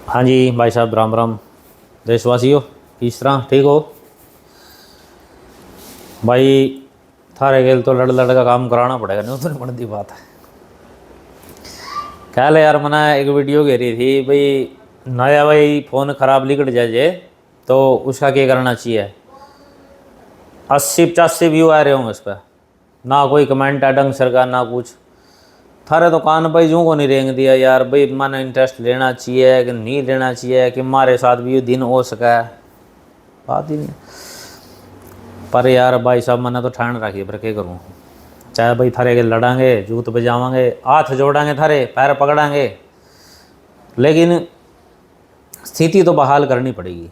हाँ जी भाई साहब, राम राम। देशवासियों, किस तरह ठीक हो भाई? थारे गेल तो लड़ लड़ का काम कराना पड़ेगा, नहीं तो नहीं बनती बात है। कल यार मैंने एक वीडियो घेरी थी भाई, नया भाई फ़ोन ख़राब लिकट जाए तो उसका क्या करना चाहिए। 80-85 व्यू आ रहे होंगे उस पर, ना कोई कमेंट है ढंग सर का, ना कुछ। थारे दुकान भाई जूँ को नहीं रेंग दिया यार भाई, मैंने इंटरेस्ट लेना चाहिए कि नहीं लेना चाहिए, कि हमारे साथ भी ये दिन हो सका है, बात ही नहीं। पर यार भाई साहब मैंने तो ठान रखी, पर क्या करूँ। चाहे भाई थारे के लड़ांगे, जूत बजावांगे, हाथ जोड़ांगे, थारे पैर पकड़ांगे, लेकिन स्थिति तो बहाल करनी पड़ेगी।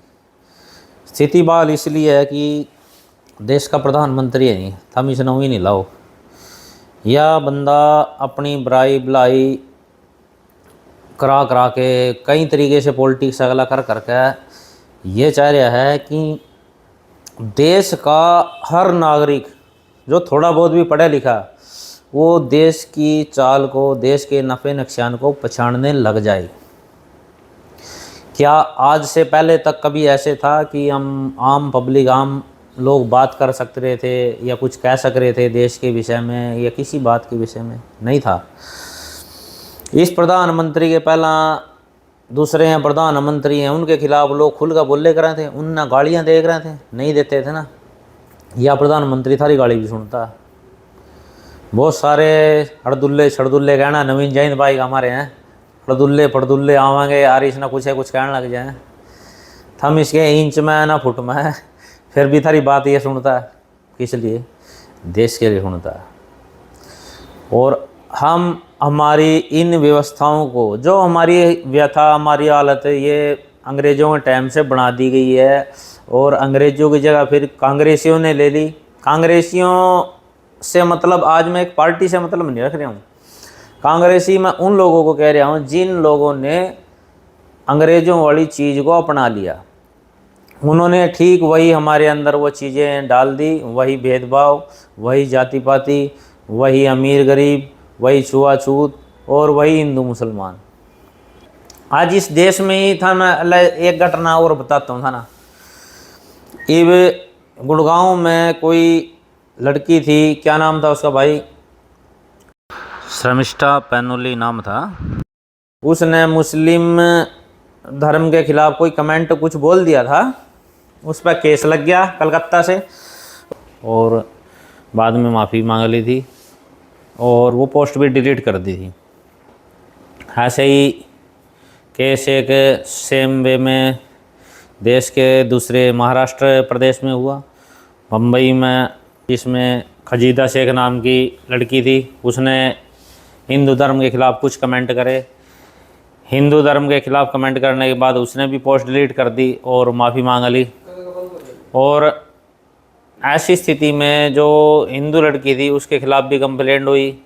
स्थिति बहाल इसलिए है कि देश का प्रधानमंत्री है नहीं, हम इसे नवी नहीं लाओ। यह बंदा अपनी बुराई भलाई करा करा के कई तरीके से पॉलिटिक्स अगला कर करके ये चाह रहा है कि देश का हर नागरिक जो थोड़ा बहुत भी पढ़ा लिखा, वो देश की चाल को, देश के नफ़े नुकसान को पहचानने लग जाए। क्या आज से पहले तक कभी ऐसे था कि हम आम पब्लिक, आम लोग बात कर सकते रहे थे या कुछ कह सक रहे थे देश के विषय में या किसी बात के विषय में? नहीं था। इस प्रधानमंत्री के पहला दूसरे हैं प्रधानमंत्री हैं, उनके खिलाफ लोग खुल का बोले कर रहे थे, उनने गालियाँ देख रहे थे, नहीं देते थे ना। या प्रधानमंत्री थारी गाली भी सुनता। बहुत सारे हड़दुल्ले छड़दुल्ले कहना नवीन जैन भाई हमारे हैं, हड़दुल्ले फड़दुल्ले आवांगे यार, इसना कुछ है कुछ कहने लग जाए, थम इसके इंच में ना फुट में, फिर भी थारी बात ये सुनता है। किस लिए? देश के लिए सुनता है। और हम हमारी इन व्यवस्थाओं को, जो हमारी व्यथा, हमारी हालत है, ये अंग्रेज़ों के टाइम से बना दी गई है, और अंग्रेज़ों की जगह फिर कांग्रेसियों ने ले ली। कांग्रेसियों से मतलब आज मैं एक पार्टी से मतलब नहीं रख रहा हूँ, कांग्रेसी मैं उन लोगों को कह रहा हूँ जिन लोगों ने अंग्रेज़ों वाली चीज़ को अपना लिया। उन्होंने ठीक वही हमारे अंदर वो चीज़ें डाल दी, वही भेदभाव, वही जाति पाति, वही अमीर गरीब, वही छुआछूत, और वही हिंदू मुसलमान। आज इस देश में ही था। मैं एक घटना और बताता हूँ था ना, इब गुड़गांव में कोई लड़की थी, क्या नाम था उसका भाई, शर्मिष्ठा पैनोली नाम था। उसने मुस्लिम धर्म के खिलाफ कोई कमेंट कुछ बोल दिया था, उस पर केस लग गया कलकत्ता से, और बाद में माफ़ी मांग ली थी और वो पोस्ट भी डिलीट कर दी थी। ऐसे ही केस एक सेम वे में देश के दूसरे महाराष्ट्र प्रदेश में हुआ, मुंबई में, जिसमें खजीदा शेख नाम की लड़की थी। उसने हिंदू धर्म के ख़िलाफ़ कुछ कमेंट करे, हिंदू धर्म के ख़िलाफ़ कमेंट करने के बाद उसने भी पोस्ट डिलीट कर दी और माफ़ी मांग ली। और ऐसी स्थिति में जो हिंदू लड़की थी उसके ख़िलाफ़ भी कंप्लेंट हुई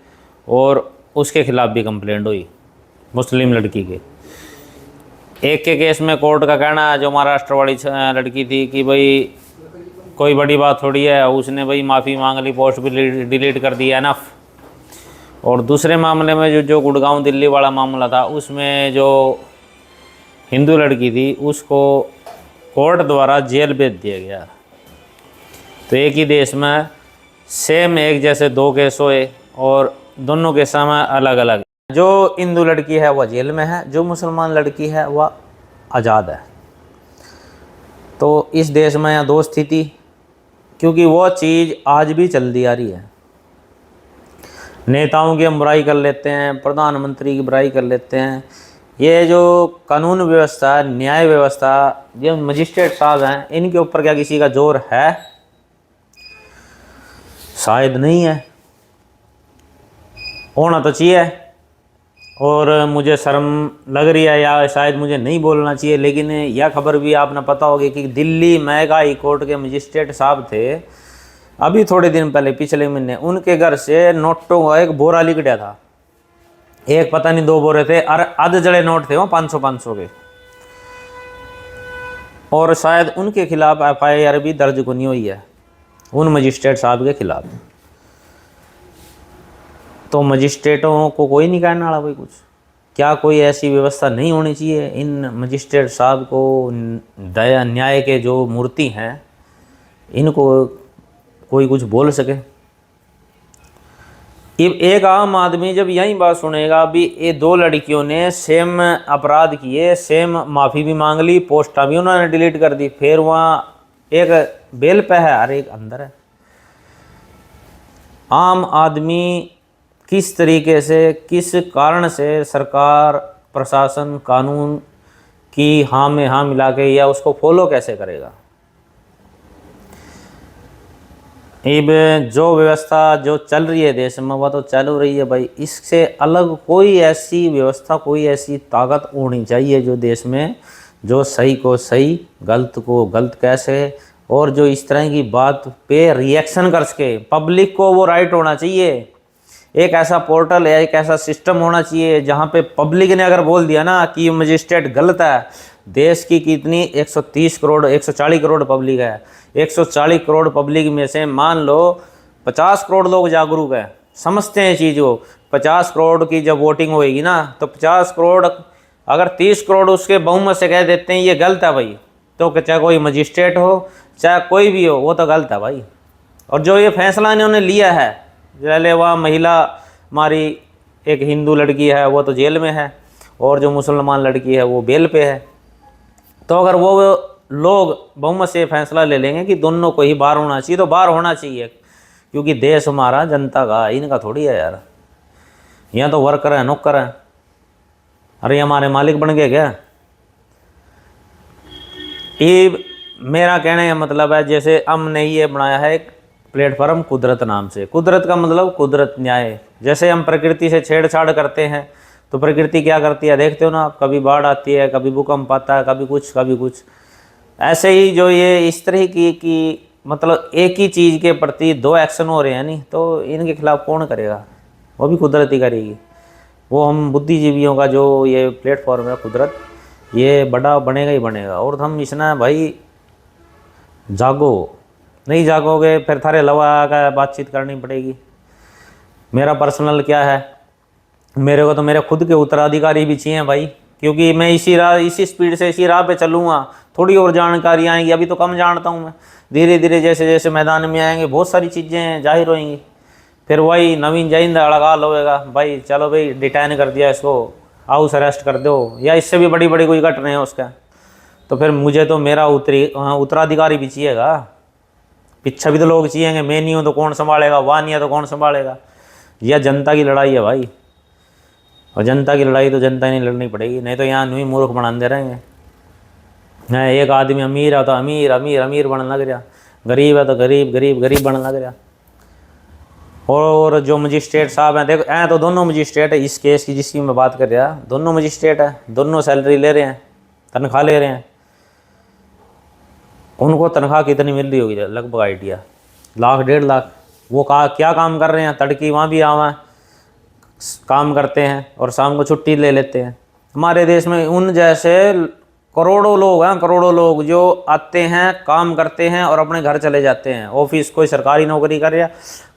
और उसके ख़िलाफ़ भी कंप्लेंट हुई, मुस्लिम लड़की के। एक के केस में कोर्ट का कहना है, जो महाराष्ट्र वाली लड़की थी, कि भाई कोई बड़ी बात थोड़ी है, उसने भाई माफ़ी मांग ली, पोस्ट भी डिलीट कर दी, एनफ। और दूसरे मामले में जो गुड़गांव दिल्ली वाला मामला था, उसमें जो हिंदू लड़की थी उसको कोर्ट द्वारा जेल भेज दिया गया। तो एक ही देश में सेम एक जैसे दो केस हुए और दोनों केस में अलग अलग। जो हिंदू लड़की है वह जेल में है, जो मुसलमान लड़की है वह आज़ाद है। तो इस देश में यहाँ दो स्थिति, क्योंकि वो चीज़ आज भी चलती आ रही है। नेताओं की हम बुराई कर लेते हैं, प्रधानमंत्री की बुराई कर लेते हैं। ये जो कानून व्यवस्था, न्याय व्यवस्था, जो मजिस्ट्रेट साहब हैं, इनके ऊपर क्या किसी का जोर है? शायद नहीं है। होना तो चाहिए, और मुझे शर्म लग रही है या शायद मुझे नहीं बोलना चाहिए, लेकिन यह खबर भी आपने पता होगी कि दिल्ली में हाई कोर्ट के मजिस्ट्रेट साहब थे, अभी थोड़े दिन पहले, पिछले महीने, उनके घर से नोटों का एक बोरा लिकड़ा था। एक पता नहीं दो बोरे थे, और आधे जड़े नोट थे वो 500-500 के। और शायद उनके खिलाफ FIR भी दर्ज को नहीं हुई है, उन मजिस्ट्रेट साहब के खिलाफ। तो मजिस्ट्रेटों को कोई नहीं कहने वाला भाई कुछ। क्या कोई ऐसी व्यवस्था नहीं होनी चाहिए? इन मजिस्ट्रेट साहब को, दया न्याय के जो मूर्ति हैं, इनको कोई कुछ बोल सके? एक आम आदमी जब यही बात सुनेगा, अभी ये दो लड़कियों ने सेम अपराध किए, सेम माफ़ी भी मांग ली, पोस्टा भी उन्होंने डिलीट कर दी, फिर वहाँ एक बेल पे है और एक अंदर है। आम आदमी किस तरीके से, किस कारण से सरकार, प्रशासन, कानून की हाँ में हाँ मिला के या उसको फॉलो कैसे करेगा? अब जो व्यवस्था जो चल रही है देश में वह तो चल रही है भाई, इससे अलग कोई ऐसी व्यवस्था, कोई ऐसी ताकत होनी चाहिए जो देश में, जो सही को सही, गलत को गलत कैसे, और जो इस तरह की बात पे रिएक्शन कर सके। पब्लिक को वो राइट होना चाहिए, एक ऐसा पोर्टल या एक ऐसा सिस्टम होना चाहिए जहाँ पे पब्लिक ने अगर बोल दिया ना कि मजिस्ट्रेट गलत है, देश की कितनी 130 करोड़ 140 करोड़ पब्लिक है, 140 करोड़ पब्लिक में से मान लो 50 करोड़ लोग जागरूक है, समझते हैं चीज़ को। 50 करोड़ की जब वोटिंग होएगी ना, तो 50 करोड़ अगर 30 करोड़ उसके बहुमत से कह देते हैं ये गलत है भाई, तो चाहे कोई मजिस्ट्रेट हो चाहे कोई भी हो, वो तो गलत है भाई। और जो ये फैसला इन्होंने लिया है, जैसे वहाँ महिला हमारी एक हिंदू लड़की है वो तो जेल में है, और जो मुसलमान लड़की है वो बेल पे है, तो अगर वो लोग बहुमत से फैसला ले लेंगे कि दोनों को ही बाहर होना चाहिए, तो बाहर होना चाहिए, क्योंकि देश हमारा जनता का, इनका थोड़ी है यार। यहाँ तो वर्कर है, नौकर है, अरे हमारे मालिक बन गए क्या? ये मेरा कहने का मतलब है, जैसे हमने ये बनाया है एक प्लेटफॉर्म कुदरत नाम से। कुदरत का मतलब कुदरत न्याय। जैसे हम प्रकृति से छेड़छाड़ करते हैं तो प्रकृति क्या करती है देखते हो ना आप, कभी बाढ़ आती है, कभी भूकंप आता है, कभी कुछ कभी कुछ। ऐसे ही जो ये इस तरह की कि मतलब एक ही चीज़ के प्रति दो एक्शन हो रहे हैं नहीं, तो इनके खिलाफ कौन करेगा? वो भी कुदरत ही करेगी। वो हम बुद्धिजीवियों का जो ये प्लेटफॉर्म है कुदरत, ये बड़ा बनेगा ही बनेगा। और हम इसना भाई जागो, नहीं जागोगे फिर थारे लवा का बातचीत करनी पड़ेगी। मेरा पर्सनल क्या है, मेरे को तो मेरे खुद के उत्तराधिकारी भी चाहिए भाई, क्योंकि मैं इसी स्पीड से इसी राह पे चलूँगा, थोड़ी और जानकारी आएंगी। अभी तो कम जानता हूँ मैं, धीरे धीरे जैसे जैसे मैदान में आएंगे बहुत सारी चीज़ें जाहिर होंगी। फिर वही नवीन जैन अड़गाल होएगा भाई, चलो भाई डिटेन कर दिया इसको, हाउस अरेस्ट कर दो, या इससे भी बड़ी बड़ी कोई घटना है उसका, तो फिर मुझे तो मेरा उत्तराधिकारी भी चाहिएगा, पीछे भी तो लोग चाहिएंगे। मैं नहीं हूँ तो कौन संभालेगा, वहाँ नहीं है तो कौन संभालेगा? यह जनता की लड़ाई है भाई, और जनता की लड़ाई तो जनता नहीं लड़नी पड़ेगी, नहीं तो यहाँ नहीं मूर्ख बनाते रहेंगे। है एक आदमी अमीर है तो अमीर अमीर अमीर बनने लग रहा, गरीब है तो गरीब गरीब गरीब बनने लग रहा। और जो मजिस्ट्रेट साहब हैं, देखो ऐ तो दोनों मजिस्ट्रेट है इस केस की जिसकी मैं बात कर रहा, दोनों मजिस्ट्रेट है, दोनों सैलरी ले रहे हैं, तनख्वाह ले रहे हैं। उनको तनख्वाह कितनी मिल रही होगी लगभग आइडिया? 1 लाख 1.5 लाख। वो क्या काम कर रहे हैं? तड़की वहाँ भी आवा काम करते हैं और शाम को छुट्टी ले लेते हैं। हमारे देश में उन जैसे करोड़ों लोग हैं, करोड़ों लोग जो आते हैं, काम करते हैं और अपने घर चले जाते हैं। ऑफिस कोई सरकारी नौकरी कर रहा,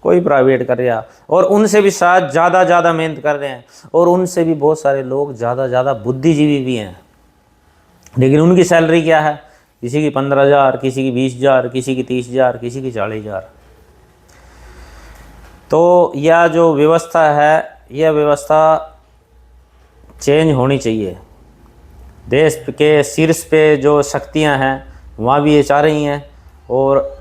कोई प्राइवेट कर रहा, और उनसे भी शायद ज़्यादा मेहनत कर रहे हैं, और उनसे भी बहुत सारे लोग ज़्यादा बुद्धिजीवी भी हैं। लेकिन उनकी सैलरी क्या है? किसी की 15,000, किसी की 20,000, किसी की 30,000, किसी की 40,000। तो यह जो व्यवस्था है, यह व्यवस्था चेंज होनी चाहिए। देश के शीर्ष पे जो शक्तियां हैं वहाँ भी ये चाह रही हैं, और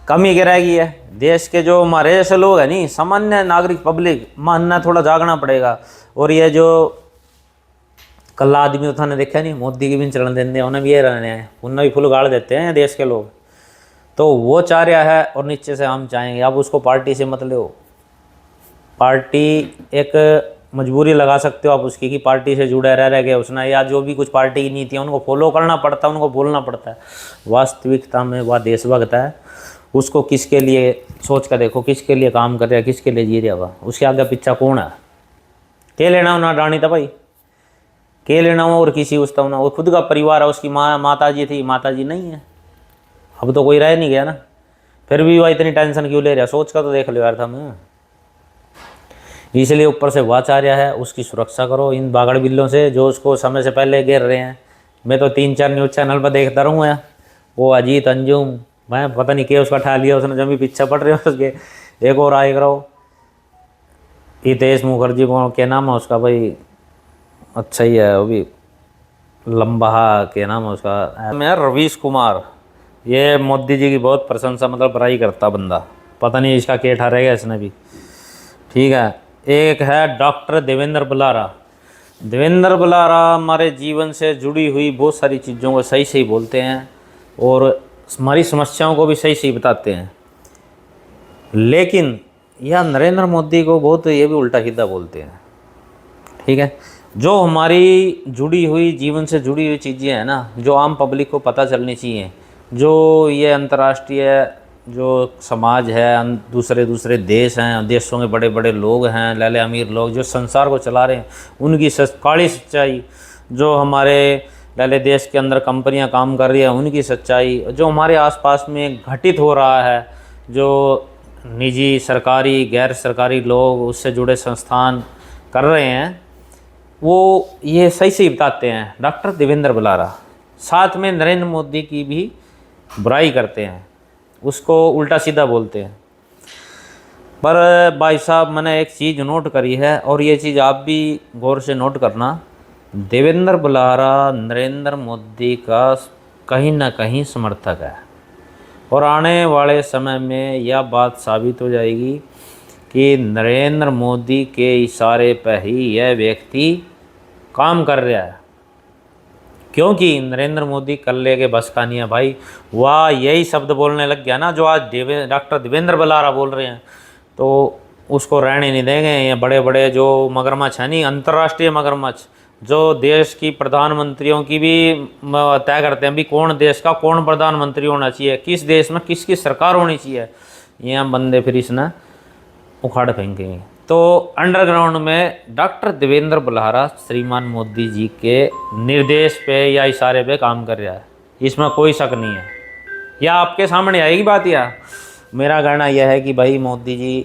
कमी क्या रहेगी है? देश के जो हमारे जैसे लोग हैं नहीं, सामान्य नागरिक पब्लिक, मानना थोड़ा जागना पड़ेगा। और ये जो कल आदमी तो थाने देखा नहीं, मोदी की भी चलन देते हैं, उन्हें भी ये रहने हैं, उन्हें भी फुल गाड़ देते हैं देश के लोग। तो वो चाह रहा है और नीचे से हम चाहेंगे। अब उसको पार्टी से मत लो, पार्टी एक मजबूरी लगा सकते हो आप उसकी कि पार्टी से जुड़े रह गए उसने, या जो भी कुछ पार्टी की नीति है उनको फॉलो करना पड़ता है, उनको बोलना पड़ता है। वास्तविकता में वह देशभक्त है, उसको किसके लिए सोच कर देखो, किसके लिए काम कर रहा है, किसके लिए जी रहा हुआ, उसके आगे पीछा कौन है? के लेना ना डाणी था भाई, के लेना हो और किसी उसका ना, वो खुद का परिवार है, उसकी माता जी थी, माता जी नहीं है, अब तो कोई रह नहीं गया ना, फिर भी वह इतनी टेंशन क्यों ले रहा? सोच का तो देख लो यार था मैं। इसलिए ऊपर से वाच आ रहा है, उसकी सुरक्षा करो इन बागड़ बिल्लों से जो उसको समय से पहले घेर रहे हैं। मैं तो 3-4 न्यूज़ चैनल पर देखता रहूँ यार, वो अजीत अंजुम, मैं पता नहीं क्या उसका ठा लिया उसने, जब भी पीछे पड़ रहे हो उसके। एक और आए करो हितेश मुखर्जी, को क्या नाम है उसका भाई, अच्छा ही है वो भी, लंबा क्या नाम है उसका, मैं रवीश कुमार, ये मोदी जी की बहुत प्रशंसा मतलब बड़ाई करता बंदा, पता नहीं इसका क्या ठहरेगा इसने भी। ठीक है, एक है डॉक्टर देवेंद्र बलारा। देवेंद्र बलारा हमारे जीवन से जुड़ी हुई बहुत सारी चीज़ों को सही सही बोलते हैं और हमारी समस्याओं को भी सही सही बताते हैं। लेकिन यह नरेंद्र मोदी को बहुत ये भी उल्टा सीधा बोलते हैं। ठीक है, जो हमारी जुड़ी हुई जीवन से जुड़ी हुई चीज़ें हैं ना, जो आम पब्लिक को पता चलनी चाहिए, जो ये अंतर्राष्ट्रीय जो समाज है, दूसरे दूसरे देश हैं, देशों के बड़े बड़े लोग हैं, लैले अमीर लोग जो संसार को चला रहे हैं, उनकी काली सच्चाई, जो हमारे लैले देश के अंदर कंपनियां काम कर रही हैं उनकी सच्चाई, जो हमारे आसपास में घटित हो रहा है, जो निजी सरकारी गैर सरकारी लोग उससे जुड़े संस्थान कर रहे हैं, वो ये सही सही बताते हैं डॉक्टर देवेंद्र बलारा। साथ में नरेंद्र मोदी की भी बुराई करते हैं, उसको उल्टा सीधा बोलते हैं। पर भाई साहब मैंने एक चीज़ नोट करी है और ये चीज़ आप भी गौर से नोट करना, देवेंद्र बलारा नरेंद्र मोदी का कहीं ना कहीं समर्थक है और आने वाले समय में यह बात साबित हो जाएगी कि नरेंद्र मोदी के इशारे पर ही यह व्यक्ति काम कर रहा है, क्योंकि नरेंद्र मोदी कल्ले के बस का नहीं है भाई। वह यही शब्द बोलने लग गया ना जो आज डॉक्टर देवेंद्र बलारा बोल रहे हैं, तो उसको रहने नहीं देंगे। ये बड़े बड़े जो मगरमच्छ हैं, नहीं अंतर्राष्ट्रीय मगरमच्छ, जो देश की प्रधानमंत्रियों की भी तय करते हैं भी कौन देश का कौन प्रधानमंत्री होना चाहिए, किस देश में किसकी सरकार होनी चाहिए, ये बंदे फिर इसने उखाड़ फेंकेंगे। तो अंडरग्राउंड में डॉक्टर देवेंद्र बलारा श्रीमान मोदी जी के निर्देश पे या इशारे पे काम कर रहा है, इसमें कोई शक नहीं है। या आपके सामने आएगी बात, या मेरा कहना यह है कि भाई मोदी जी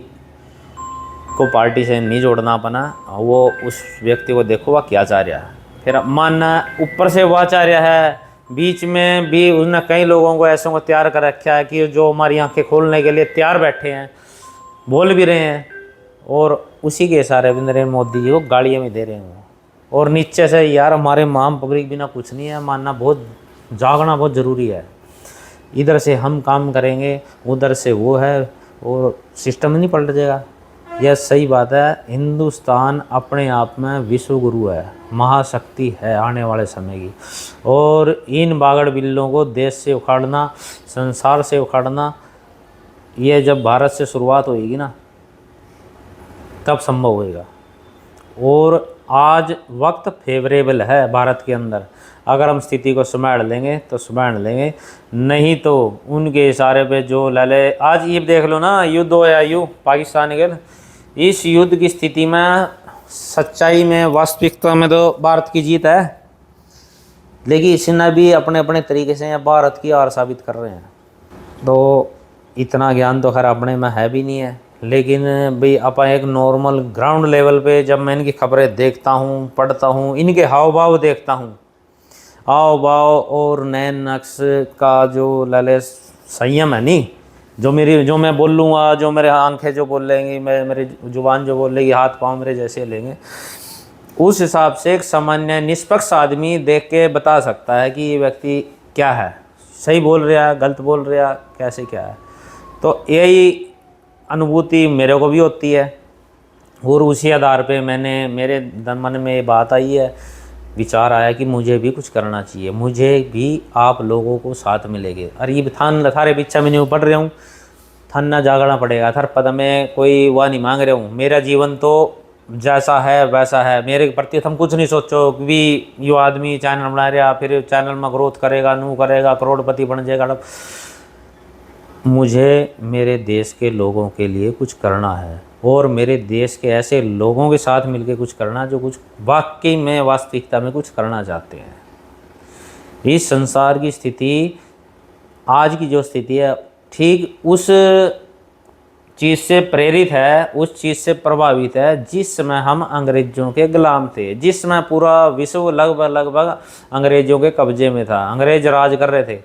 को पार्टी से नहीं जोड़ना अपना, वो उस व्यक्ति को देखो वह क्या चाह रहा है। फिर मानना ऊपर से वह चाह रहा है, बीच में भी उसने कई लोगों को ऐसों को तैयार कर रखा है कि जो हमारी आंखें खोलने के लिए तैयार बैठे हैं, बोल भी रहे हैं और उसी के इशारे भी नरेंद्र मोदी जी को गाड़ियाँ में दे रहे हैं। और नीचे से यार हमारे माम पब्लिक बिना कुछ नहीं है, मानना बहुत जागना बहुत ज़रूरी है। इधर से हम काम करेंगे उधर से वो है और सिस्टम नहीं पलट जाएगा। यह सही बात है, हिंदुस्तान अपने आप में विश्व गुरु है, महाशक्ति है आने वाले समय की। और इन बागड़ बिल्लों को देश से उखाड़ना, संसार से उखाड़ना, ये जब भारत से शुरुआत होएगी ना तब संभव होएगा। और आज वक्त फेवरेबल है भारत के अंदर, अगर हम स्थिति को संभाल लेंगे तो संभाल लेंगे, नहीं तो उनके इशारे पे जो लाले आज ये देख लो ना, युद्ध हो या यू पाकिस्तान के, इस युद्ध की स्थिति में सच्चाई में वास्तविकता में तो भारत की जीत है, लेकिन इसने भी अपने अपने तरीके से भारत की हार साबित कर रहे हैं। तो इतना ज्ञान तो खैर अपने में है भी नहीं है, लेकिन भाई अपन एक नॉर्मल ग्राउंड लेवल पे जब मैं इनकी खबरें देखता हूँ, पढ़ता हूँ, इनके हाव भाव देखता हूँ, हाव भाव और नैन नक्श का जो लाले संयम है नहीं, जो मैं बोल लूँगा, जो मेरे आंखें जो बोल लेंगी, मेरी जुबान जो बोल लेगी, हाथ पाँव मेरे जैसे लेंगे, उस हिसाब से एक सामान्य निष्पक्ष आदमी देख के बता सकता है कि ये व्यक्ति क्या है, सही बोल रहा है, गलत बोल रहा है, कैसे क्या है। तो यही अनुभूति मेरे को भी होती है और उसी आधार पे मेरे मन में ये बात आई है, विचार आया कि मुझे भी कुछ करना चाहिए, मुझे भी आप लोगों को साथ मिलेंगे। अरे ये थान थारे पीछे मैं नहीं पढ़ रहा हूँ, थान ना जागना पड़ेगा, थर पद में कोई वह नहीं मांग रहा हूँ, मेरा जीवन तो जैसा है वैसा है, मेरे प्रति हम कुछ नहीं सोचो कि यो आदमी चैनल बना रहा फिर चैनल में ग्रोथ करेगा, नू करेगा, करोड़पति बन जाएगा। मुझे मेरे देश के लोगों के लिए कुछ करना है और मेरे देश के ऐसे लोगों के साथ मिलकर कुछ करना जो कुछ वाकई में वास्तविकता में कुछ करना चाहते हैं। इस संसार की स्थिति, आज की जो स्थिति है, ठीक उस चीज़ से प्रेरित है, उस चीज़ से प्रभावित है जिस समय हम अंग्रेजों के गुलाम थे, जिस समय पूरा विश्व लगभग अंग्रेजों के कब्जे में था, अंग्रेज राज कर रहे थे।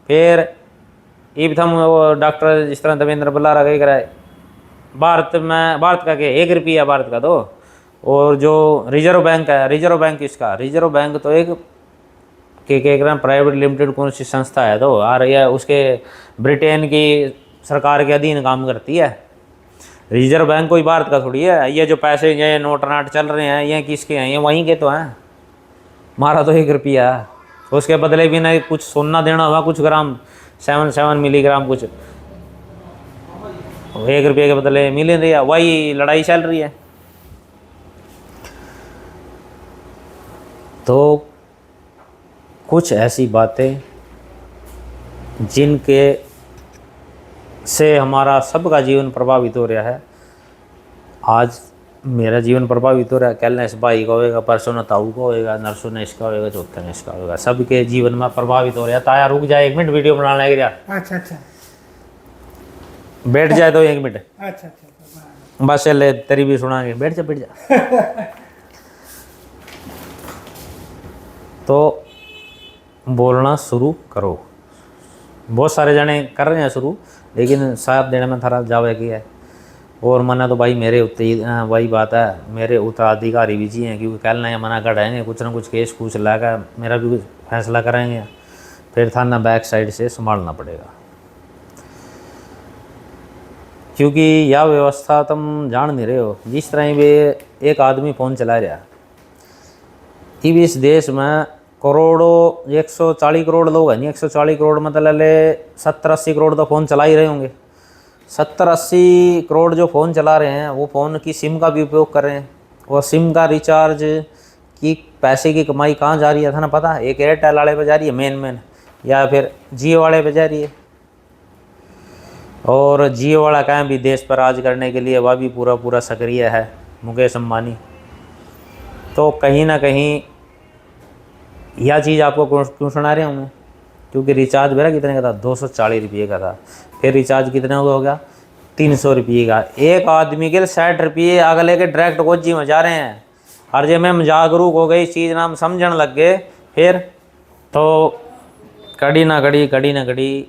फिर इब थम वो डॉक्टर जिस तरह देवेंद्र बल्लारा कही कराए भारत का के 1 रुपया भारत का दो, और जो रिजर्व बैंक है, रिजर्व बैंक किसका, रिजर्व बैंक तो एक प्राइवेट लिमिटेड कौन सी संस्था है तो आ रही है, उसके ब्रिटेन की सरकार के अधीन काम करती है। रिजर्व बैंक कोई भारत का थोड़ी है। ये जो पैसे ये नोट नाट चल रहे हैं ये किसके हैं, ये वहीं के तो हैं। हमारा तो 1 रुपया है, उसके बदले भी नहीं कुछ सोना देना होगा, कुछ ग्राम 7 मिलीग्राम कुछ 1 रुपये के बदले मिले दिया, वही लड़ाई चल रही है। तो कुछ ऐसी बातें जिनके से हमारा सबका जीवन प्रभावित हो रहा है। आज मेरा जीवन प्रभावित हो रहा है, कल इस भाई का होएगा, परसों न ताऊ का होएगा, नरसों ने इसका होएगा, चौथे ने इसका होएगा, सबके जीवन में प्रभावित हो रहा है। ताया रुक जाए 1 मिनट, वीडियो बनाने लग गया। अच्छा बैठ जाए तो 1 मिनट। अच्छा बस चले तेरी भी सुनाएंगे, बैठ जा। तो बोलना शुरू करो। बहुत सारे जने कर रहे हैं शुरू, लेकिन साथ देने में थोड़ा जावे की है। और मना तो भाई मेरे वही बात है, मेरे उत्तराधिकारी भी जी हैं, क्योंकि कल ना मना करेंगे, कुछ ना कुछ केस कुछ लाकर मेरा भी कुछ फैसला करेंगे, फिर थाना बैक साइड से संभालना पड़ेगा। क्योंकि यह व्यवस्था तुम जान नहीं रहे हो, जिस तरह भी एक आदमी फ़ोन चला रहा, इस देश में करोड़ों 140 करोड़ लोग हैं, नहीं 140 करोड़ मतलब 70-80 करोड़ तो फ़ोन चला ही रहे होंगे। 70-80 करोड़ जो फ़ोन चला रहे हैं वो फ़ोन की सिम का भी उपयोग कर रहे हैं, और सिम का रिचार्ज की पैसे की कमाई कहाँ जा रही है था ना पता, एक एयरटेल वाले पे जा रही है मेन, या फिर जियो वाले पे जा रही है। और जियो वाला कहीं भी देश पर राज करने के लिए वह भी पूरा सक्रिय है, मुकेश अंबानी। तो कहीं ना कहीं यह चीज़ आपको क्यों सुना रहा हूँ मैं, क्योंकि रिचार्ज मेरा कितने का था, 240 रुपये का था। फिर रिचार्ज कितने का हो गया, 300 रुपये का। एक आदमी के 60 रुपये अगले के डायरेक्ट गोजी में जा रहे हैं। और जब हम जागरूक हो गए, इस चीज़ नाम समझने लग गए, फिर तो कड़ी ना कड़ी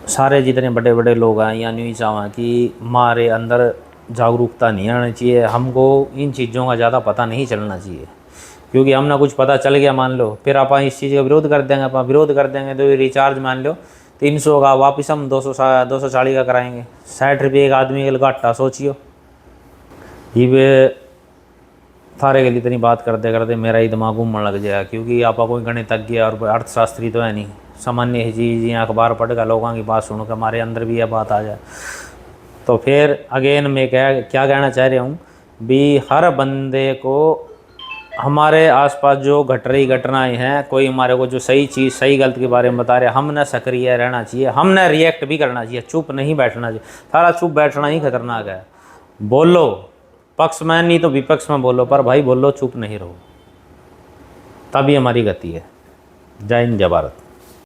सारे जितने बड़े बड़े लोग हैं या न्यूज़ चाहें कि हमारे अंदर जागरूकता नहीं आनी चाहिए, हमको इन चीज़ों का ज़्यादा पता नहीं चलना चाहिए। क्योंकि हम ना कुछ पता चल गया मान लो, फिर आप इस चीज़ का विरोध कर देंगे, आप विरोध कर देंगे तो रिचार्ज मान लो 300 का, वापस हम 240 का कराएंगे। 60 रुपये का आदमी के घाटा सोचियो। ये थारे के लिए इतनी बात करते मेरा ही दिमाग घूमने लग जाएगा, क्योंकि आप कोई गणितज्ञ और अर्थशास्त्री तो है नहीं, सामान्य ही चीज़ यहाँ अखबार पढ़कर लोगों की बात सुनकर हमारे अंदर भी यह बात आ जाए। तो फिर अगेन मैं क्या कहना चाह रहा हूँ भी, हर बंदे को हमारे आसपास जो घट रही घटनाएं हैं, कोई हमारे को जो सही चीज़ सही गलत के बारे में बता रहे, हमने सक्रिय रहना चाहिए, हमने रिएक्ट भी करना चाहिए, चुप नहीं बैठना चाहिए। सारा चुप बैठना ही खतरनाक है। बोलो, पक्ष में नहीं तो विपक्ष में बोलो, पर भाई बोलो, चुप नहीं रहो, तभी हमारी गति है। जय हिंद, जय भारत।